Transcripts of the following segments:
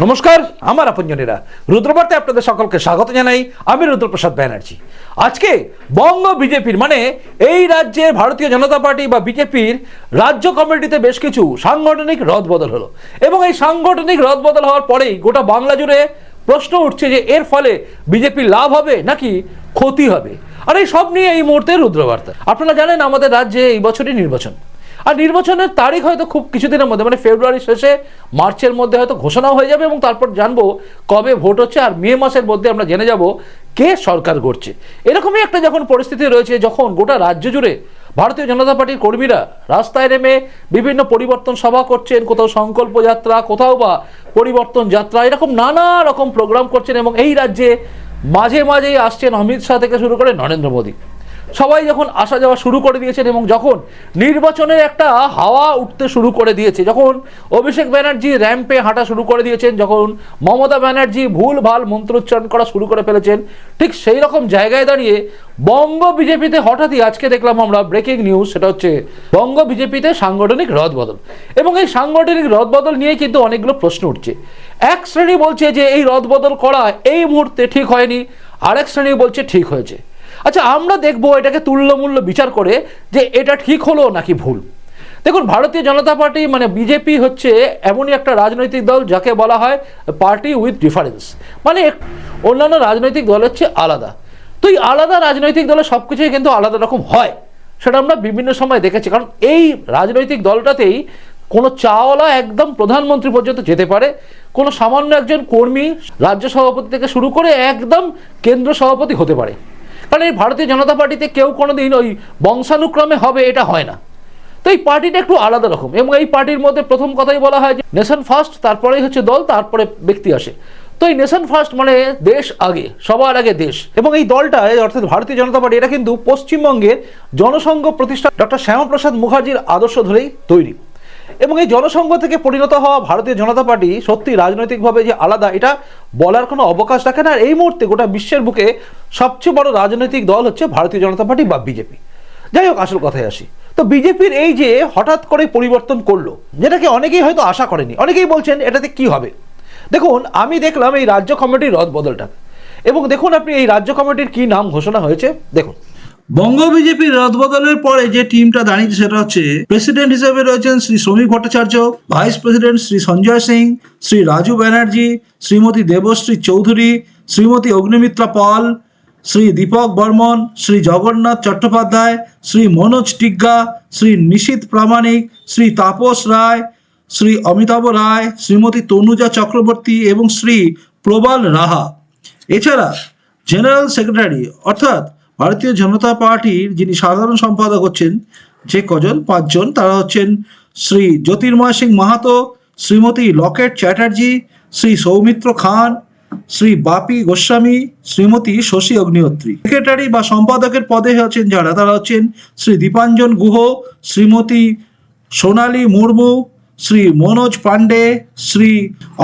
নমস্কার, আমার আপনজনেরা রুদ্রবার্তায় আপনাদের সকলকে স্বাগত জানাই। আমি রুদ্রপ্রসাদ ব্যানার্জি। আজকে বঙ্গ বিজেপির মানে এই রাজ্যের ভারতীয় জনতা পার্টি বা বিজেপির রাজ্য কমিটিতে বেশ কিছু সাংগঠনিক রদবদল হলো এবং এই সাংগঠনিক রদবদল হওয়ার পরেই গোটা বাংলা জুড়ে প্রশ্ন উঠছে যে এর ফলে বিজেপির লাভ হবে নাকি ক্ষতি হবে। আর এই সব নিয়ে এই মুহূর্তে রুদ্রবার্তা। আপনারা জানেন আমাদের রাজ্যে এই বছরই নির্বাচন, আর নির্বাচনের তারিখ হয়তো খুব কিছুদিনের মধ্যে মানে ফেব্রুয়ারি শেষে মার্চের মধ্যে হয়তো ঘোষণাও হয়ে যাবে এবং তারপর জানবো কবে ভোট হচ্ছে, আর মে মাসের মধ্যে আমরা জেনে যাব কে সরকার গড়ছে। এরকমই একটা যখন পরিস্থিতি রয়েছে, যখন গোটা রাজ্য জুড়ে ভারতীয় জনতা পার্টির কর্মীরা রাস্তায় নেমে বিভিন্ন পরিবর্তন সভা করছেন, কোথাও সংকল্প যাত্রা, কোথাও বা পরিবর্তন যাত্রা, এরকম নানা রকম প্রোগ্রাম করছেন এবং এই রাজ্যে মাঝে মাঝেই আসছেন অমিত শাহ থেকে শুরু করে নরেন্দ্র মোদী। সবাই যখন আসা যাওয়া শুরু করে দিয়েছেন এবং যখন নির্বাচনের একটা হাওয়া উঠতে শুরু করে দিয়েছে, যখন অভিষেক ব্যানার্জি র্যাম্পে হাঁটা শুরু করে দিয়েছেন, যখন মমতা ব্যানার্জি ভুল ভাল মন্ত্রোচ্চারণ করা শুরু করে ফেলেছেন, ঠিক সেই রকম জায়গায় দাঁড়িয়ে বঙ্গ বিজেপিতে হঠাৎই আজকে দেখলাম আমরা ব্রেকিং নিউজ, সেটা হচ্ছে বঙ্গ বিজেপিতে সাংগঠনিক রদবদল। এবং এই সাংগঠনিক রদবদল নিয়ে কিন্তু অনেকগুলো প্রশ্ন উঠছে। এক শ্রেণী বলছে যে এই রদবদল করা এই মুহূর্তে ঠিক হয়নি, আরেক শ্রেণী বলছে ঠিক হয়েছে। আচ্ছা, আমরা দেখবো এটাকে তুল্যমূল্য বিচার করে যে এটা ঠিক হলো নাকি ভুল। দেখুন, ভারতীয় জনতা পার্টি মানে বিজেপি হচ্ছে এমনই একটা রাজনৈতিক দল যাকে বলা হয় পার্টি উইথ ডিফারেন্স, মানে অন্যান্য রাজনৈতিক দল হচ্ছে আলাদা। তো এই আলাদা রাজনৈতিক দলের সব কিছুই কিন্তু আলাদা রকম হয়, সেটা আমরা বিভিন্ন সময় দেখেছি। কারণ এই রাজনৈতিক দলটাতেই কোনো চাওয়ালা একদম প্রধানমন্ত্রী পর্যন্ত যেতে পারে, কোনো সামান্য একজন কর্মী রাজ্য সভাপতি থেকে শুরু করে একদম কেন্দ্র সভাপতি হতে পারে। কারণ এই ভারতীয় জনতা পার্টিতে কেউ কোনোদিন ওই বংশানুক্রমে হবে এটা হয় না। তো এই পার্টিটা একটু আলাদা রকম এবং এই পার্টির মধ্যে প্রথম কথাই বলা হয় যে নেশন ফার্স্ট, তারপরেই হচ্ছে দল, তারপরে ব্যক্তি আসে। তো এই নেশন ফার্স্ট মানে দেশ আগে, সবার আগে দেশ। এবং এই দলটা অর্থাৎ ভারতীয় জনতা পার্টি এটা কিন্তু পশ্চিমবঙ্গের জনসংঘ প্রতিষ্ঠা ডক্টর শ্যামাপ্রসাদ মুখার্জির আদর্শ ধরেই তৈরি। এবং এই জনসংঘ থেকে পরিণত হওয়া ভারতীয় জনতা পার্টি সত্যি রাজনৈতিকভাবে যে আলাদা এটা বলার কোনো অবকাশ রাখে না। আর এই মুহূর্তে গোটা বিশ্বের বুকে সবচেয়ে বড় রাজনৈতিক দল হচ্ছে ভারতীয় জনতা পার্টি বা বিজেপি। যাই হোক, আসল কথায় আসি। তো বিজেপির এই যে হঠাৎ করে পরিবর্তন করলো, যেটাকে অনেকেই হয়তো আশা করেনি, অনেকেই বলছেন এটাতে কি হবে। দেখুন, আমি দেখলাম এই রাজ্য কমিটির রদবদলটা এবং দেখুন আপনি এই রাজ্য কমিটির কি নাম ঘোষণা হয়েছে। দেখুন, বঙ্গ বিজেপির রদবদলের পরে যে টিমটা দাঁড়িয়েছে সেটা হচ্ছে প্রেসিডেন্ট হিসেবে রয়েছেন শ্রী শ্রমিক ভট্টাচার্য, ভাইস প্রেসিডেন্ট শ্রী সঞ্জয় সিং, শ্রী রাজু ব্যানার্জি, শ্রীমতী দেবশ্রী চৌধুরী, শ্রীমতী অগ্নিমিত্রা পাল, শ্রী দীপক বর্মন, শ্রী জগন্নাথ চট্টোপাধ্যায়, শ্রী মনোজ টিগ্গা, শ্রী নিশীথ প্রামাণিক, শ্রী তাপস রায়, শ্রী অমিতাভ রায়, শ্রীমতী তনুজা চক্রবর্তী এবং শ্রী প্রবাল রাহা। এছাড়া জেনারেল সেক্রেটারি অর্থাৎ ভারতীয় জনতা পার্টির যিনি সাধারণ সম্পাদক হচ্ছেন যে কজন, পাঁচজন, তারা হচ্ছেন শ্রী জ্যোতির্ময় সিং মাহাতো, শ্রীমতী লকেট চ্যাটার্জি, শ্রী সৌমিত্র খান, শ্রী বাপি গোস্বামী, শ্রীমতী শশী অগ্নিহোত্রী। সেক্রেটারি বা সম্পাদকের পদে হচ্ছেন যারা, তারা হচ্ছেন শ্রী দীপাঞ্জন গুহ, শ্রীমতী সোনালী মুর্মু, শ্রী মনোজ পান্ডে, শ্রী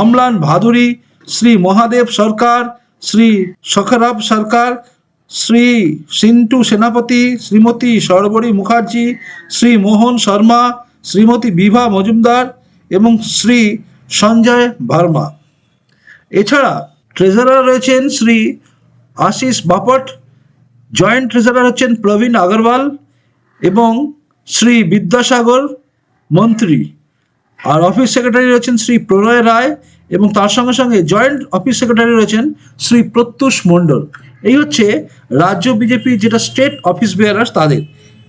অম্লান ভাদুরী, শ্রী মহাদেব সরকার, শ্রী সখরাব সরকার, শ্রী সিন্টু সেনাপতি, শ্রীমতী সরবরী মুখার্জি, শ্রী মোহন শর্মা, শ্রীমতী বিভা মজুমদার এবং শ্রী সঞ্জয় ভার্মা। এছাড়া ট্রেজারার রয়েছেন শ্রী আশিস বাপট, জয়েন্ট ট্রেজারার হচ্ছেন প্রবীণ আগরওয়াল এবং শ্রী বিদ্যাসাগর মন্ত্রী। আর অফিস সেক্রেটারি রয়েছেন শ্রী প্রণয় রায় এবং তার সঙ্গে সঙ্গে জয়েন্ট অফিস সেক্রেটারি রয়েছেন শ্রী প্রত্যুষ মণ্ডল। এই হচ্ছে রাজ্য বিজেপি যেটা স্টেট অফিস বেয়ারার তাদের।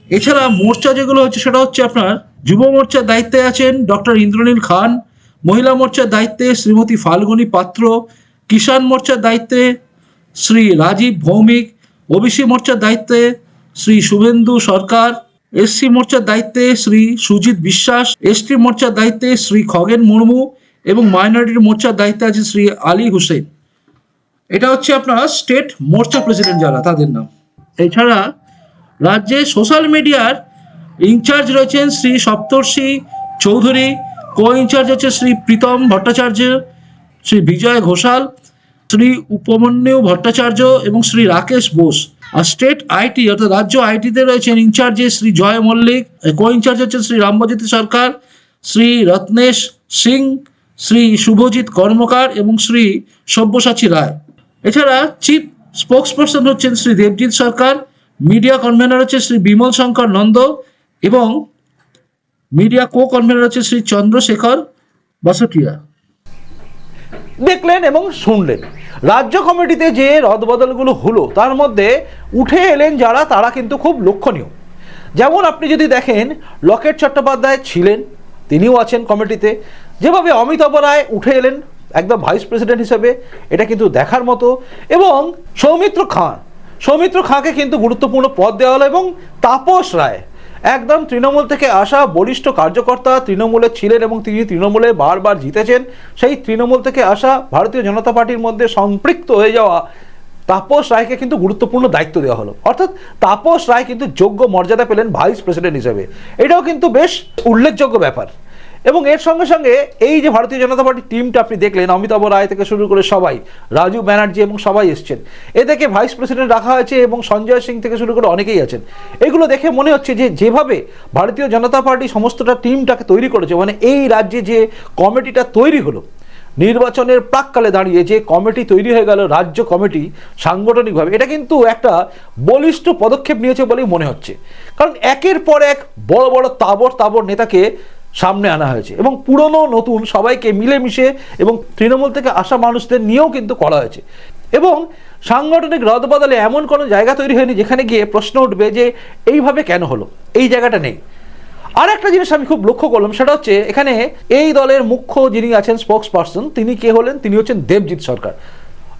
এছাড়া মোর্চা যেগুলো হচ্ছে সেটা হচ্ছে আপনার যুব মোর্চার দায়িত্বে আছেন ডক্টর ইন্দ্রনীল খান, মহিলা মোর্চার দায়িত্বে শ্রীমতী ফাল্গুনী পাত্র, কিষাণ মোর্চার দায়িত্বে শ্রী রাজীব ভৌমিক, ওবিসি মোর্চার দায়িত্বে শ্রী শুভেন্দু সরকার, এসসি মোর্চার দায়িত্বে শ্রী সুজিত বিশ্বাস, এসটি মোর্চার দায়িত্বে শ্রী খগেন মুর্মু এবং মাইনরিটি মোর্চার দায়িত্বে আছে শ্রী আলী হুসেন। এটা হচ্ছে আপনার স্টেট মোর্চা প্রেসিডেন্ট যারা, তাদের নাম। এছাড়া রাজ্যে সোশ্যাল মিডিয়ার ইনচার্জ রয়েছেন শ্রী সপ্তর্ষি চৌধুরী, কো ইনচার্জ হচ্ছে শ্রী প্রীতম ভট্টাচার্য, শ্রী বিজয় ঘোষাল, শ্রী উপমন্যু ভট্টাচার্য এবং শ্রী রাকেশ বোস। আর স্টেট আইটি অর্থাৎ রাজ্য আইটিতে রয়েছেন ইনচার্জে শ্রী জয় মল্লিক, কো ইনচার্জ হচ্ছেন শ্রী রামবজ্যোতি সরকার, শ্রী রত্নেশ সিং, শ্রী শুভজিৎ কর্মকার এবং শ্রী সব্যসাচী রায়। এছাড়া চিফ স্পোক্স পার্সন হচ্ছেন শ্রী দেবজিৎ সরকার, মিডিয়া কনভেনার হচ্ছে শ্রী বিমল শঙ্কর নন্দ এবং মিডিয়া কো কনভেনার হচ্ছে শ্রী চন্দ্রশেখর বাসটিয়া। দেখলেন এবং শুনলেন রাজ্য কমিটিতে যে রদবদলগুলো হলো তার মধ্যে উঠে এলেন যারা, তারা কিন্তু খুব লক্ষণীয়। যেমন আপনি যদি দেখেন লকেট চট্টোপাধ্যায় ছিলেন, তিনিও আছেন কমিটিতে। যেভাবে অমিতাভ রায় উঠে এলেন একদম ভাইস প্রেসিডেন্ট হিসেবে, এটা কিন্তু দেখার মতো। এবং সৌমিত্র খাঁকে কিন্তু গুরুত্বপূর্ণ পদ দেওয়া হলো। এবং তাপস রায় একদম তৃণমূল থেকে আসা বলিষ্ঠ কার্যকর্তা, তৃণমূলে ছিলেন এবং তিনি তৃণমূলে বারবার জিতেছেন। সেই তৃণমূল থেকে আসা ভারতীয় জনতা পার্টির মধ্যে সম্পৃক্ত হয়ে যাওয়া তাপস রায়কে কিন্তু গুরুত্বপূর্ণ দায়িত্ব দেওয়া হলো। অর্থাৎ তাপস রায় কিন্তু যোগ্য মর্যাদা পেলেন ভাইস প্রেসিডেন্ট হিসেবে। এটাও কিন্তু বেশ উল্লেখযোগ্য ব্যাপার। এবং এর সঙ্গে সঙ্গে এই যে ভারতীয় জনতা পার্টির টিমটা আপনি দেখলেন, অমিতাভ রায় থেকে শুরু করে সবাই, রাজু ব্যানার্জি এবং সবাই এসছেন, এদেরকে ভাইস প্রেসিডেন্ট রাখা হয়েছে এবং সঞ্জয় সিং থেকে শুরু করে অনেকেই আছেন। এগুলো দেখে মনে হচ্ছে যে যেভাবে ভারতীয় জনতা পার্টি সমস্তটা টিমটাকে তৈরি করেছে, মানে এই রাজ্যে যে কমিটিটা তৈরি হলো, নির্বাচনের প্রাককালে দাঁড়িয়ে যে কমিটি তৈরি হয়ে গেল রাজ্য কমিটি সাংগঠনিকভাবে, এটা কিন্তু একটা বলিষ্ঠ পদক্ষেপ নিয়েছে বলেই মনে হচ্ছে। কারণ একের পর এক বড় বড় তাবড় নেতাকে সামনে আনা হয়েছে এবং পুরনো নতুন সবাইকে মিলেমিশে এবং তৃণমূল থেকে আসা মানুষদের নিয়েও কিন্তু করা হয়েছে। এবং সাংগঠনিক রদবদলে এমন কোনো জায়গা তৈরি হয়নি যেখানে গিয়ে প্রশ্ন উঠবে যে এইভাবে কেন হলো, এই জায়গাটা নেই। আর একটা জিনিস আমি খুব লক্ষ্য করলাম, সেটা হচ্ছে এখানে এই দলের মুখ্য যিনি আছেন স্পোক্স পার্সন, তিনি কে হলেন? তিনি হচ্ছেন দেবজিৎ সরকার।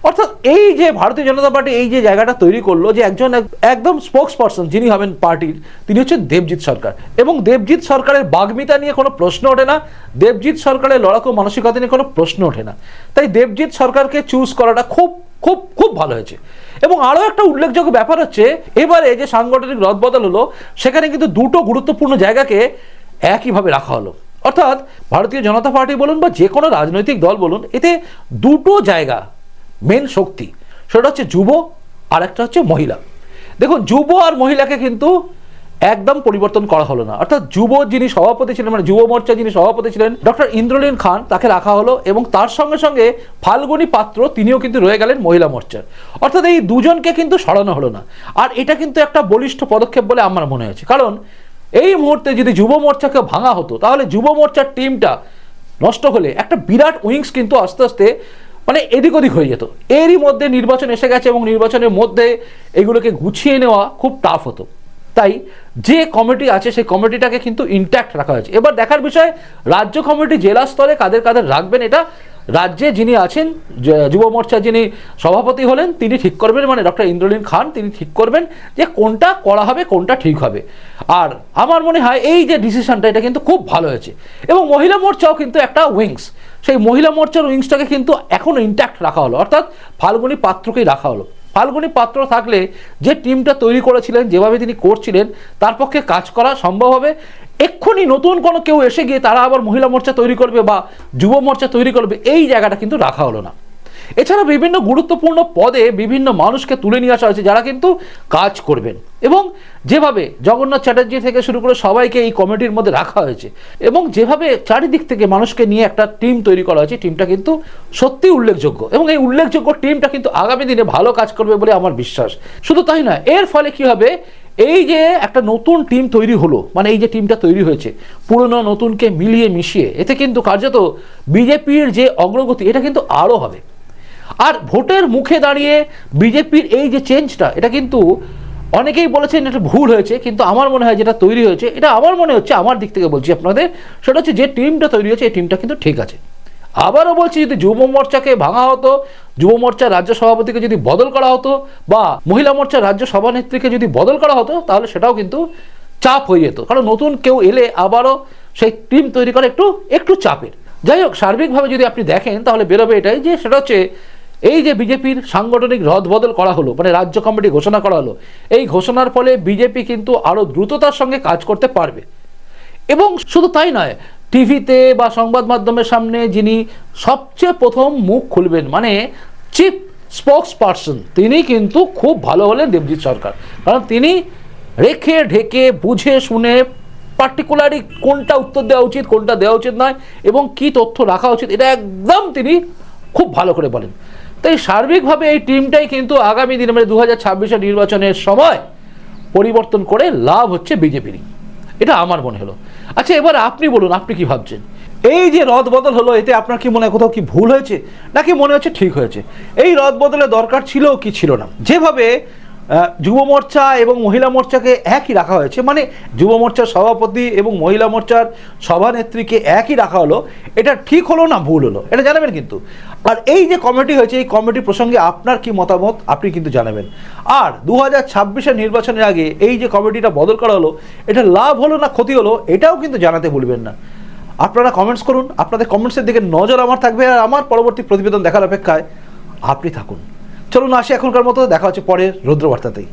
অর্থাৎ এই যে ভারতীয় জনতা পার্টি এই যে জায়গাটা তৈরি করলো, যে একজন একদম স্পোক্স পার্সন যিনি হবেন পার্টির, তিনি হচ্ছেন দেবজিৎ সরকার। এবং দেবজিৎ সরকারের বাগ্মিতা নিয়ে কোনো প্রশ্ন ওঠে না, দেবজিৎ সরকারের লড়াকু মানসিকতা নিয়ে কোনো প্রশ্ন ওঠে না। তাই দেবজিৎ সরকারকে চুজ করাটা খুব খুব খুব ভালো হয়েছে। এবং আরও একটা উল্লেখযোগ্য ব্যাপার হচ্ছে, এবারে যে সাংগঠনিক রদবদল হলো সেখানে কিন্তু দুটো গুরুত্বপূর্ণ জায়গাকে একইভাবে রাখা হলো। অর্থাৎ ভারতীয় জনতা পার্টি বলুন বা যে কোনো রাজনৈতিক দল বলুন, এতে দুটো জায়গা মেন শক্তি, সেটা হচ্ছে যুব আর একটা হচ্ছে মহিলা। দেখুন, যুব আর মহিলাকে কিন্তু একদম পরিবর্তন করা হলো না। অর্থাৎ যুব যিনি সভাপতি ছিলেন, মানে যুব মোর্চা যিনি সভাপতি ছিলেন ডক্টর ইন্দ্রনীল খান, তাকে রাখা হলো। এবং তার সঙ্গে সঙ্গে ফাল্গুনী পাত্র, তিনিও কিন্তু রয়ে গেলেন মহিলা মোর্চার। অর্থাৎ এই দুজনকে কিন্তু সরানো হলো না। আর এটা কিন্তু একটা বলিষ্ঠ পদক্ষেপ বলে আমার মনে হয়েছে। কারণ এই মুহূর্তে যদি যুব মোর্চাকে ভাঙা হতো, তাহলে যুব মোর্চার টিমটা নষ্ট হলে একটা বিরাট উইংস কিন্তু আস্তে আস্তে মানে এদিক ওদিক হয়ে যেত। এরই মধ্যে নির্বাচন এসে গেছে এবং নির্বাচনের মধ্যে এগুলোকে গুছিয়ে নেওয়া খুব টাফ হতো। তাই যে কমিটি আছে সেই কমিটিটাকে কিন্তু ইনট্যাক্ট রাখা হয়েছে। এবার দেখার বিষয়, রাজ্য কমিটি জেলা স্তরে কাদের কাদের রাখবেন, এটা রাজ্যে যিনি আছেন যুব মোর্চার যিনি সভাপতি হলেন তিনি ঠিক করবেন, মানে ডক্টর ইন্দ্রনীল খান, তিনি ঠিক করবেন যে কোনটা করা হবে, কোনটা ঠিক হবে। আর আমার মনে হয় এই যে ডিসিশনটা, এটা কিন্তু খুব ভালো হয়েছে। এবং মহিলা মোর্চাও কিন্তু একটা উইংস, সেই মহিলা মোর্চার উইংসটাকে কিন্তু এখনও ইনট্যাক্ট রাখা হলো। অর্থাৎ ফাল্গুনী পাত্রকেই রাখা হলো। ফাল্গুনী পাত্র থাকলে যে টিমটা তৈরি করেছিলেন, যেভাবে তিনি করছিলেন, তার পক্ষে কাজ করা সম্ভব হবে। এক্ষুনি নতুন কোনো কেউ এসে গিয়ে তারা আবার মহিলা মোর্চা তৈরি করবে বা যুব মোর্চা তৈরি করবে, এই জায়গাটা কিন্তু রাখা হলো না। এছাড়া বিভিন্ন গুরুত্বপূর্ণ পদে বিভিন্ন মানুষকে তুলে নিয়ে আসা হয়েছে যারা কিন্তু কাজ করবেন। এবং যেভাবে জগন্নাথ চ্যাটার্জি থেকে শুরু করে সবাইকে এই কমিটির মধ্যে রাখা হয়েছে এবং যেভাবে চারিদিক থেকে মানুষকে নিয়ে একটা টিম তৈরি করা হয়েছে, টিমটা কিন্তু সত্যিই উল্লেখযোগ্য। এবং এই উল্লেখযোগ্য টিমটা কিন্তু আগামী দিনে ভালো কাজ করবে বলে আমার বিশ্বাস। শুধু তাই নয়, এর ফলে কি হবে, এই যে একটা নতুন টিম তৈরি হলো, মানে এই যে টিমটা তৈরি হয়েছে পুরনো নতুনকে মিলিয়ে মিশিয়ে, এতে কিন্তু কার্যত বিজেপির যে অগ্রগতি, এটা কিন্তু আরও হবে। আর ভোটের মুখে দাঁড়িয়ে বিজেপির এই যে চেঞ্জটা, এটা কিন্তু অনেকেই বলেছেন এটা ভুল হয়েছে, কিন্তু আমার মনে হয় যেটা তৈরি হয়েছে, এটা আমার মনে হচ্ছে, আমার দিক থেকে বলছি আপনাদের, সেটা হচ্ছে যে টিমটা তৈরি হয়েছে এই টিমটা কিন্তু ঠিক আছে। আবারও বলছি, যদি যুব মোর্চাকে ভাঙা হতো, যুব মোর্চার রাজ্য সভাপতিকে যদি বদল করা হতো বা মহিলা মোর্চার রাজ্য সভানেত্রীকে যদি বদল করা হতো, তাহলে সেটাও কিন্তু চাপ হয়ে যেত। কারণ নতুন কেউ এলে আবারও সেই টিম তৈরি করা একটু চাপের। যাই হোক, সার্বিকভাবে যদি আপনি দেখেন তাহলে বেরোবে এটাই যে সেটা হচ্ছে এই যে বিজেপির সাংগঠনিক রদবদল করা হলো, মানে রাজ্য কমিটি ঘোষণা করা হলো, এই ঘোষণার ফলে বিজেপি কিন্তু আরও দ্রুততার সঙ্গে কাজ করতে পারবে। এবং শুধু তাই নয়, টিভিতে বা সংবাদ মাধ্যমের সামনে যিনি সবচেয়ে প্রথম মুখ খুলবেন, মানে চিফ স্পোক্স পার্সন, তিনি কিন্তু খুব ভালো হলেন দেবজিৎ সরকার। কারণ তিনি রেখে ঢেকে বুঝে শুনে পার্টিকুলারলি কোনটা উত্তর দেওয়া উচিত, কোনটা দেওয়া উচিত নয় এবং কি তথ্য রাখা উচিত, এটা একদম তিনি খুব ভালো করে বলেন। তাই সার্বিকভাবে এই টিমটাই কিন্তু আগামী দিনে মানে 2026 নির্বাচনের সময় পরিবর্তন করে লাভ হচ্ছে বিজেপিরই, এটা আমার মনে হলো। আচ্ছা, এবার আপনি বলুন, আপনি কি ভাবছেন? এই যে রদ বদল হলো, এতে আপনার কি মনে হয় কোথাও কি ভুল হয়েছে, নাকি মনে হচ্ছে ঠিক হয়েছে? এই রদ বদলের দরকার ছিল কি ছিল না? যেভাবে যুব মোর্চা এবং মহিলা মোর্চাকে একই রাখা হয়েছে, মানে যুব মোর্চার সভাপতি এবং মহিলা মোর্চার সভানেত্রীকে একই রাখা হলো, এটা ঠিক হলো না ভুল হলো, এটা জানাবেন কিন্তু। আর এই যে কমিটি হয়েছে, এই কমিটি প্রসঙ্গে আপনার কি মতামত আপনি কিন্তু জানাবেন। আর 2026 নির্বাচনের আগে এই যে কমিটিটা বদল করা হলো, এটা লাভ হলো না ক্ষতি হলো, এটাও কিন্তু জানাতে ভুলবেন না। আপনারা কমেন্টস করুন, আপনাদের কমেন্টসের দিকে নজর আমার থাকবে, আর আমার পরবর্তী প্রতিবেদন দেখার অপেক্ষায় আপনি থাকুন। চলুন আসি এখনকার মতো, দেখা হচ্ছে পরের রুদ্রবার্তাতেই।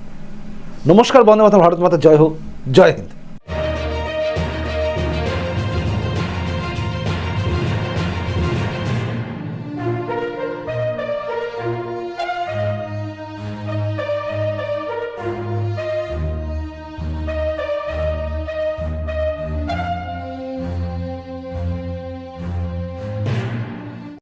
নমস্কার, বন্দে মাতরম, ভারত মাতা জয় হোক, জয় হিন্দ।